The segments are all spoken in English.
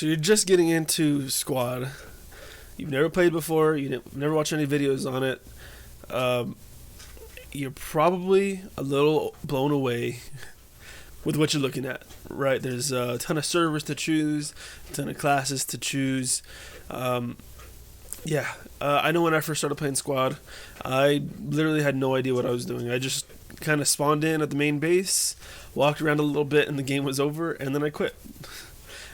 So you're just getting into Squad. You've never played before. You've never watched any videos on it. Um, you're probably a little blown away with what you're looking at, right? There's a ton of servers to choose, a ton of classes to choose. I know when I first started playing Squad, I literally had no idea what I was doing. I just kind of spawned in at the main base, walked around a little bit, and the game was over, and then I quit.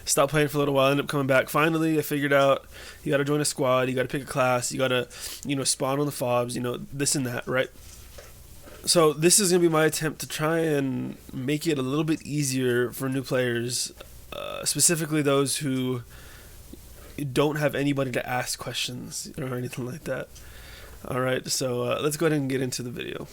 Stopped playing for a little while, ended up coming back. Finally, I figured out you got to join a squad, you got to pick a class, you got to, spawn on the fobs, this and that, right? So this is going to be my attempt to try and make it a little bit easier for new players, specifically those who don't have anybody to ask questions or anything like that. All right, so let's go ahead and get into the video.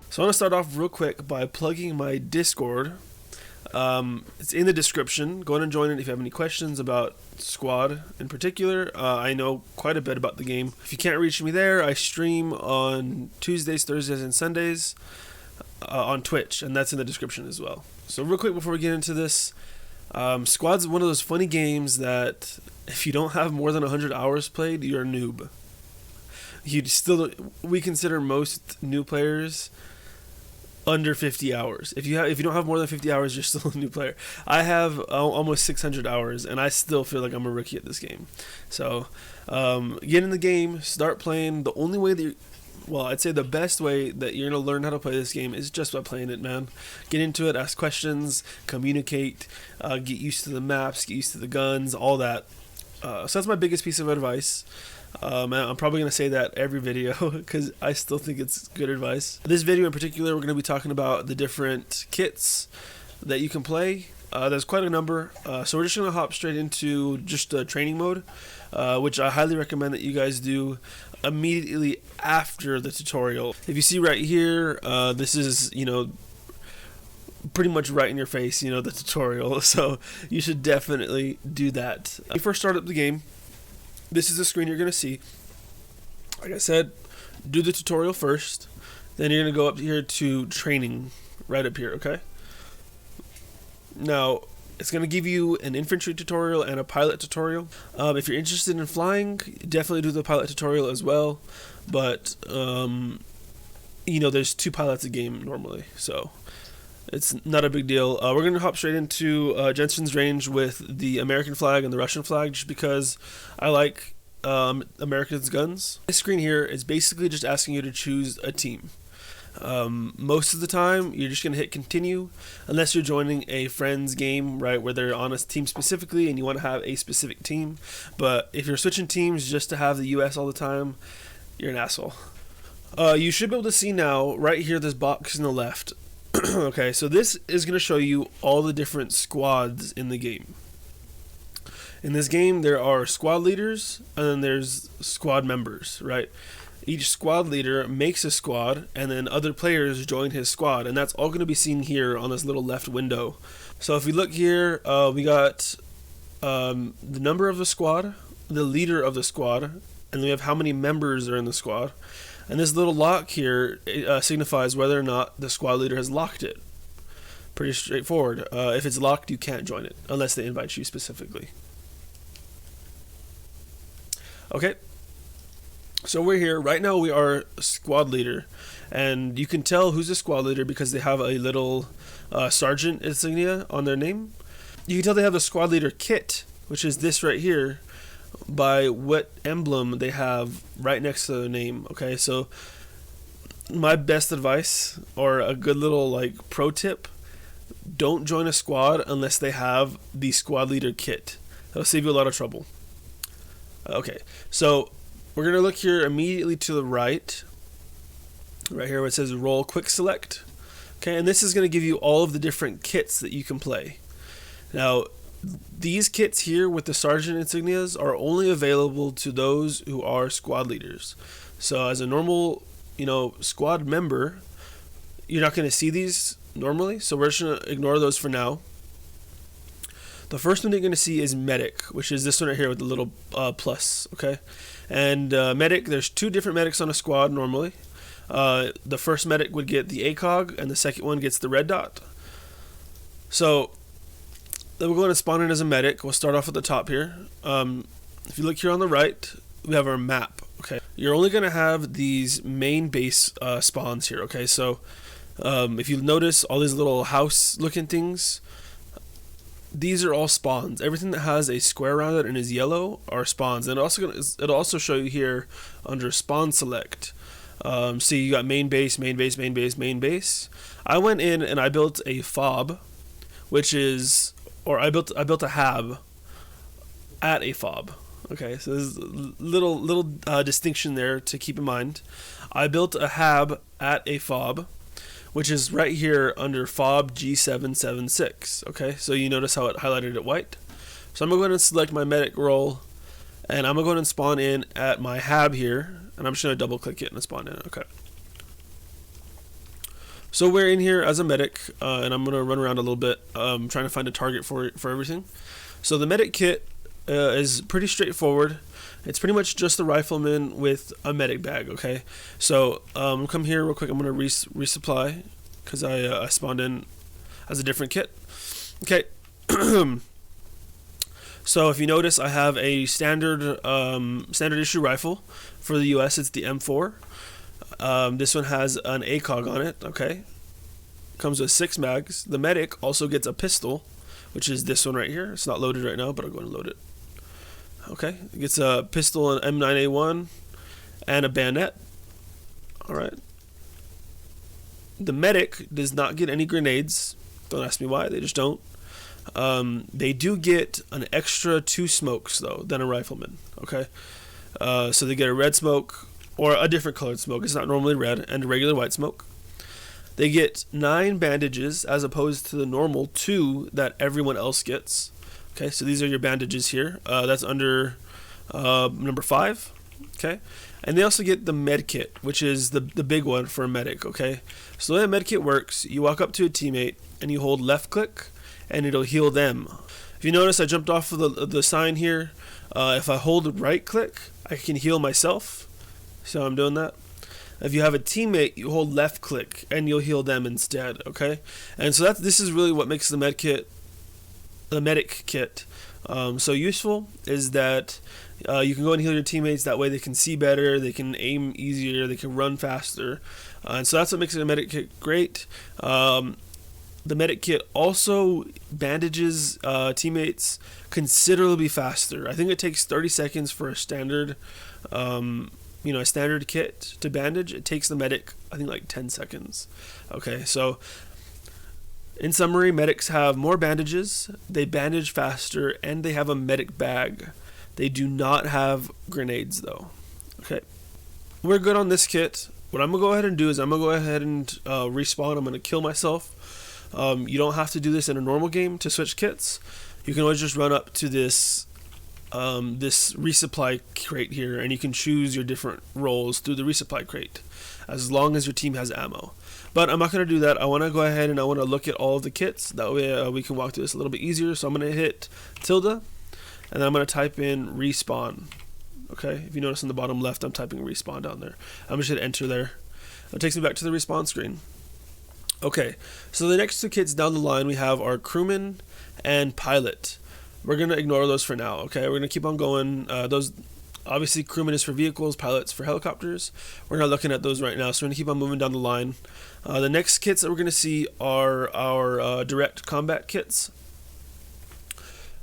So I want to start off real quick by plugging my Discord. It's in the description. Go ahead and join it if you have any questions about Squad in particular. I know quite a bit about the game. If you can't reach me there, I stream on Tuesdays, Thursdays, and Sundays on Twitch, and that's in the description as well. So real quick before we get into this, Squad's one of those funny games that if you don't have more than 100 hours played, you're a noob. We consider most new players under 50 hours. If you don't have more than 50 hours, you're still a new player. I have almost 600 hours, and I still feel like I'm a rookie at this game. So get in the game, start playing. The only way that I'd say the best way that you're going to learn how to play this game is just by playing it, man. Get into it, ask questions, communicate, get used to the maps, get used to the guns, all that. So that's my biggest piece of advice. I'm probably going to say that every video because I still think it's good advice. This video in particular, we're going to be talking about the different kits that you can play. There's quite a number. So we're just going to hop straight into just training mode, which I highly recommend that you guys do immediately after the tutorial. If you see right here, this is, pretty much right in your face, the tutorial. So you should definitely do that. When you first start up the game, this is the screen you're going to see. Like I said, do the tutorial first. Then you're going to go up here to training, right up here, okay? Now, it's going to give you an infantry tutorial and a pilot tutorial. If you're interested in flying, definitely do the pilot tutorial as well. But, there's 2 pilots a game normally, so it's not a big deal. We're going to hop straight into Jensen's range with the American flag and the Russian flag just because I like America's guns. This screen here is basically just asking you to choose a team. Most of the time, you're just going to hit continue unless you're joining a friend's game, right, where they're on a team specifically and you want to have a specific team. But if you're switching teams just to have the US all the time, you're an asshole. You should be able to see now, right here, this box in the left. Okay, so this is going to show you all the different squads in the game. In this game, there are squad leaders, and then there's squad members, right? Each squad leader makes a squad, and then other players join his squad, and that's all going to be seen here on this little left window. So if we look here, we got the number of the squad, the leader of the squad, and then we have how many members are in the squad. And this little lock here signifies whether or not the squad leader has locked it. Pretty straightforward. If it's locked, you can't join it, unless they invite you specifically. Okay. So we're here. Right now we are squad leader. And you can tell who's a squad leader because they have a little sergeant insignia on their name. You can tell they have a squad leader kit, which is this right here, by what emblem they have right next to their name. Okay, so my best advice, or a good little pro tip, don't join a squad unless they have the squad leader kit. That'll save you a lot of trouble. Okay, so we're going to look here immediately to the right here where it says roll quick select. Okay, and this is going to give you all of the different kits that you can play. Now, these kits here with the sergeant insignias are only available to those who are squad leaders. So as a normal, squad member, you're not going to see these normally, so we're just going to ignore those for now. The first one you're going to see is medic, which is this one right here with the little plus, okay? And medic, there's 2 different medics on a squad normally. The first medic would get the ACOG, and the second one gets the red dot. So then we'll go ahead and spawn in as a medic. We'll start off at the top here. If you look here on the right, we have our map. Okay, you're only going to have these main base spawns here. Okay, so if you notice all these little house looking things, these are all spawns. Everything that has a square around it and is yellow are spawns. And it'll also show you here under spawn select. See, you got main base, main base, main base, main base. I went in and I built a fob, which is, or I built a hab at a fob. Okay, so there's a little distinction there to keep in mind. I built a hab at a fob, which is right here under fob G776. Okay, so you notice how it highlighted it white. So I'm going to go ahead and select my medic role, and I'm going to go ahead and spawn in at my hab here, and I'm just going to double click it and spawn in. Okay. So we're in here as a medic, and I'm going to run around a little bit, trying to find a target for everything. So the medic kit is pretty straightforward. It's pretty much just the rifleman with a medic bag. Okay, so come here real quick. I'm going to resupply because I spawned in as a different kit. Okay. So if you notice, I have a standard issue rifle. For the US, it's the M4. This one has an ACOG on it. Okay, comes with 6 mags. The medic also gets a pistol, which is this one right here. It's not loaded right now, but I'll go and load it. Okay, it gets a pistol, an M9A1, and a bayonet. Alright. The medic does not get any grenades. Don't ask me why, they just don't. They do get an extra 2 smokes, though, than a rifleman. Okay, so they get a red smoke, or a different colored smoke. It's not normally red, and a regular white smoke. They get 9 bandages, as opposed to the normal 2 that everyone else gets. Okay, so these are your bandages here. That's under number 5. Okay, and they also get the med kit, which is the big one for a medic. Okay, so the way a med kit works, you walk up to a teammate and you hold left click, and it'll heal them. If you notice, I jumped off of the sign here. If I hold right click, I can heal myself. See how I'm doing that? If you have a teammate, you hold left click and you'll heal them instead. Okay, and so this is really what makes the medic kit so useful, is that you can go and heal your teammates. That way they can see better, they can aim easier, they can run faster, and so that's what makes a medic kit great. The medic kit also bandages teammates considerably faster. I think it takes 30 seconds for a standard a standard kit to bandage. It takes the medic, I think, like 10 seconds. Okay, so in summary, medics have more bandages, they bandage faster, and they have a medic bag. They do not have grenades, though. Okay, we're good on this kit. What I'm going to go ahead and do is I'm going to go ahead and respawn. I'm going to kill myself. You don't have to do this in a normal game to switch kits. You can always just run up to this resupply crate here, and you can choose your different roles through the resupply crate, as long as your team has ammo. But I'm not going to do that. I want to go ahead and I want to look at all of the kits. That way we can walk through this a little bit easier. So I'm going to hit tilde, and then I'm going to type in respawn. Okay, if you notice in the bottom left, I'm typing respawn down there. I'm just going to enter there. It takes me back to the respawn screen. Okay, so the next 2 kits down the line, we have our crewman and pilot. We're going to ignore those for now. Okay, we're going to keep on going. Those, obviously, crewman is for vehicles, pilots for helicopters. We're not looking at those right now, so we're going to keep on moving down the line. The next kits that we're going to see are our direct combat kits.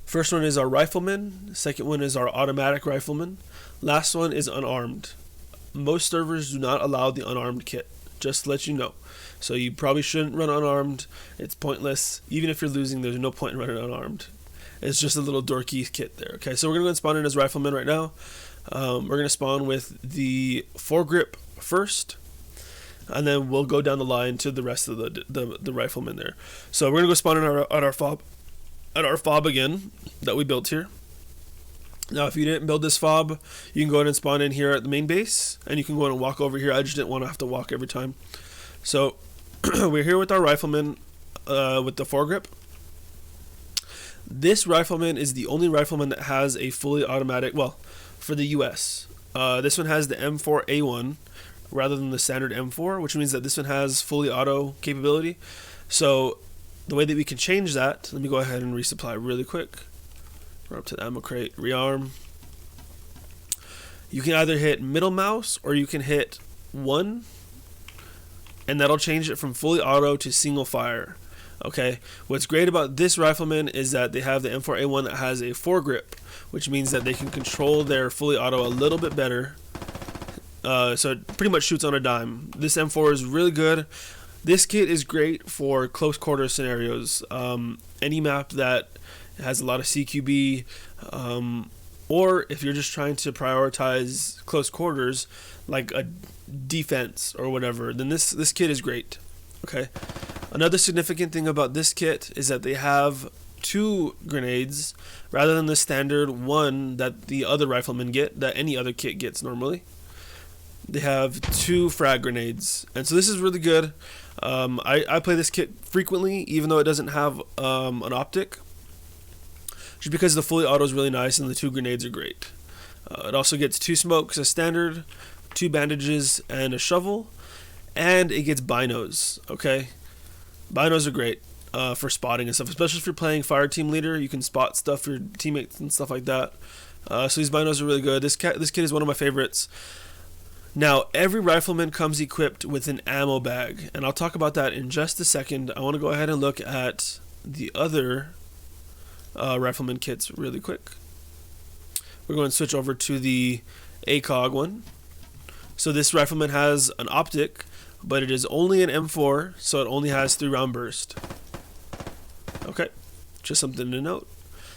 First one is our rifleman. Second one is our automatic rifleman. Last one is unarmed. Most servers do not allow the unarmed kit, just to let you know. So you probably shouldn't run unarmed. It's pointless. Even if you're losing, there's no point in running unarmed. It's just a little dorky kit there. Okay, so we're going to go and spawn in as rifleman right now. We're going to spawn with the foregrip first, and then we'll go down the line to the rest of the riflemen there. So we're going to go spawn in at our fob again that we built here. Now, if you didn't build this fob, you can go ahead and spawn in here at the main base, and you can go ahead and walk over here. I just didn't want to have to walk every time. So we're here with our rifleman with the foregrip. This rifleman is the only rifleman that has a fully automatic, well, for the US. This one has the M4A1 rather than the standard M4, which means that this one has fully auto capability. So the way that we can change that, let me go ahead and resupply really quick. We're up to the ammo crate, rearm. You can either hit middle mouse or you can hit 1, and that'll change it from fully auto to single fire. Okay, what's great about this rifleman is that they have the M4A1 that has a foregrip, which means that they can control their fully auto a little bit better. So it pretty much shoots on a dime. This M4 is really good. This kit is great for close quarter scenarios. Any map that has a lot of CQB, or if you're just trying to prioritize close quarters, like a defense or whatever, then this kit is great. Okay. Another significant thing about this kit is that they have 2 grenades rather than the standard 1 that the other riflemen get, that any other kit gets normally. They have 2 frag grenades, and so this is really good. I play this kit frequently, even though it doesn't have an optic, just because the fully auto is really nice and the 2 grenades are great. It also gets 2 smokes as standard, 2 bandages, and a shovel, and it gets binos. Okay, binos are great for spotting and stuff, especially if you're playing fire team leader. You can spot stuff for your teammates and stuff like that. So these binos are really good. This kit is one of my favorites. Now, every rifleman comes equipped with an ammo bag, and I'll talk about that in just a second. I want to go ahead and look at the other rifleman kits really quick. We're going to switch over to the ACOG one. So this rifleman has an optic, but it is only an M4, so it only has 3-round burst. Okay, just something to note.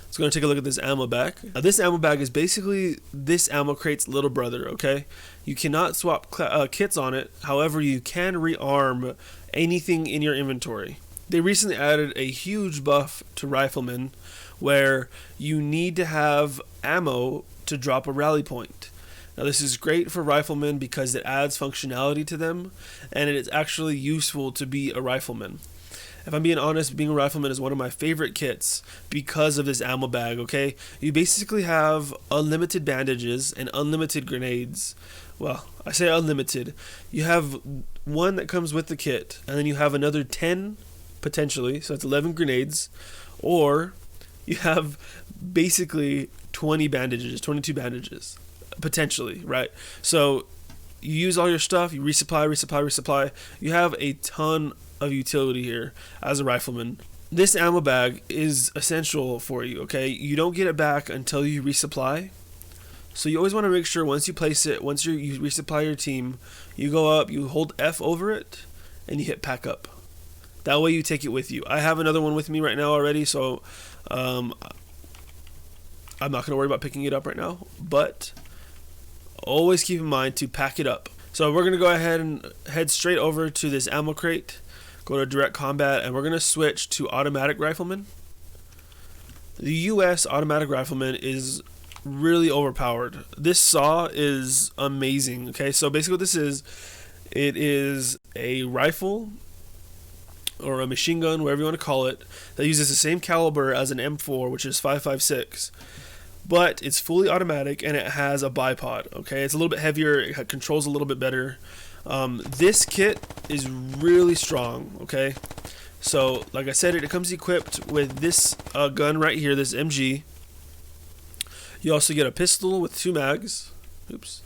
Let's go and take a look at this ammo bag. Now, this ammo bag is basically this ammo crate's little brother, okay? You cannot swap kits on it. However, you can rearm anything in your inventory. They recently added a huge buff to riflemen where you need to have ammo to drop a rally point. Now, this is great for riflemen because it adds functionality to them, and it is actually useful to be a rifleman. If I'm being honest, being a rifleman is one of my favorite kits because of this ammo bag, okay? You basically have unlimited bandages and unlimited grenades. Well, I say unlimited. You have 1 that comes with the kit, and then you have another 10, potentially, so that's 11 grenades, or you have basically 20 bandages, 22 bandages, potentially, right? So you use all your stuff, you resupply. You have a ton of utility here as a rifleman. This ammo bag is essential for you, okay? You don't get it back until you resupply. So you always want to make sure once you place it, once you resupply your team, you go up, you hold F over it, and you hit pack up. That way you take it with you. I have another one with me right now already, so I'm not going to worry about picking it up right now, but always keep in mind to pack it up. So we're going to go ahead and head straight over to this ammo crate, go to direct combat, and we're going to switch to automatic rifleman. The US automatic rifleman is really overpowered. This saw is amazing. Okay, so basically what this is, it is a rifle or a machine gun, whatever you want to call it, that uses the same caliber as an M4, which is 5.56, but it's fully automatic and it has a bipod. Okay, it's a little bit heavier, it controls a little bit better. This kit is really strong. Okay, so like I said, it comes equipped with this gun right here, this MG. You also get a pistol with 2 mags. Oops.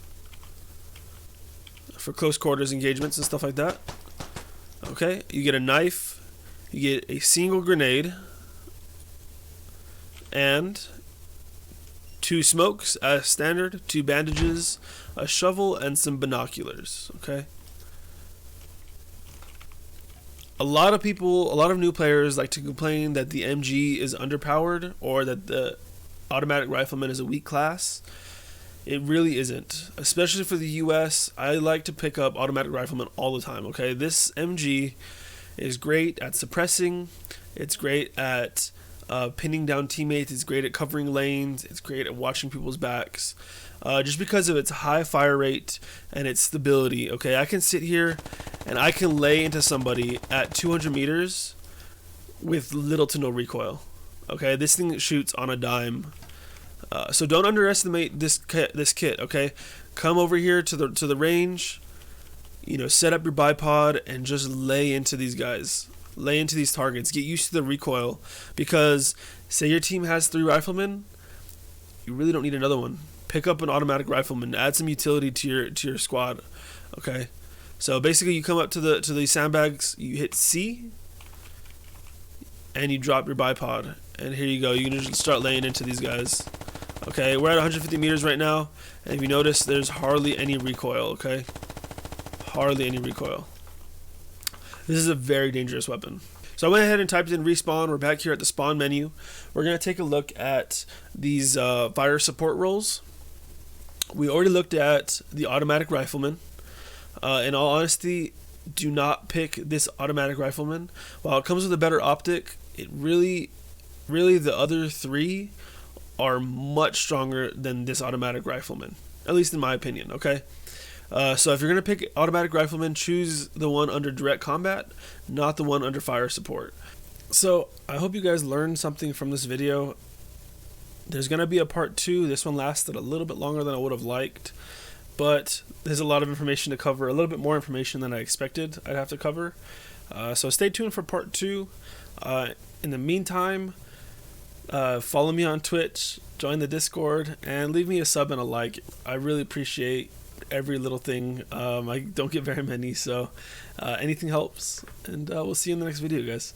For close quarters engagements and stuff like that. Okay, you get a knife, you get a single grenade, and 2 smokes as standard, 2 bandages, a shovel, and some binoculars. Okay. A lot of new players like to complain that the MG is underpowered or that the automatic rifleman is a weak class. It really isn't. Especially for the US, I like to pick up automatic rifleman all the time, okay? This MG is great at suppressing. It's great at pinning down teammates. It's great at covering lanes. It's great at watching people's backs. Just because of its high fire rate and its stability, okay? I can sit here and I can lay into somebody at 200 meters with little to no recoil. Okay, this thing shoots on a dime. So don't underestimate this kit. Okay, come over here to the range. You know, set up your bipod and just lay into these guys. Lay into these targets. Get used to the recoil, because say your team has 3 riflemen, you really don't need another one. Pick up an automatic rifleman. Add some utility to your squad. Okay, so basically you come up to these sandbags. You hit C, and you drop your bipod, and here you go. You can just start laying into these guys. Okay, we're at 150 meters right now, and if you notice, there's hardly any recoil. Okay, hardly any recoil. This is a very dangerous weapon. So I went ahead and typed in respawn. We're back here at the spawn menu. We're going to take a look at these fire support roles. We already looked at the automatic rifleman. In all honesty, do not pick this automatic rifleman. While it comes with a better optic, it really the other 3 are much stronger than this automatic rifleman, at least in my opinion. Okay, so if you're gonna pick automatic rifleman, choose the one under direct combat, not the one under fire support. So I hope you guys learned something from this video. There's gonna be a part 2. This one lasted a little bit longer than I would have liked, but there's a lot of information to cover, a little bit more information than I expected I'd have to cover. So stay tuned for part 2. In the meantime, follow me on Twitch, join the Discord, and leave me a sub and a like. I really appreciate every little thing. I don't get very many, so anything helps. And we'll see you in the next video, guys.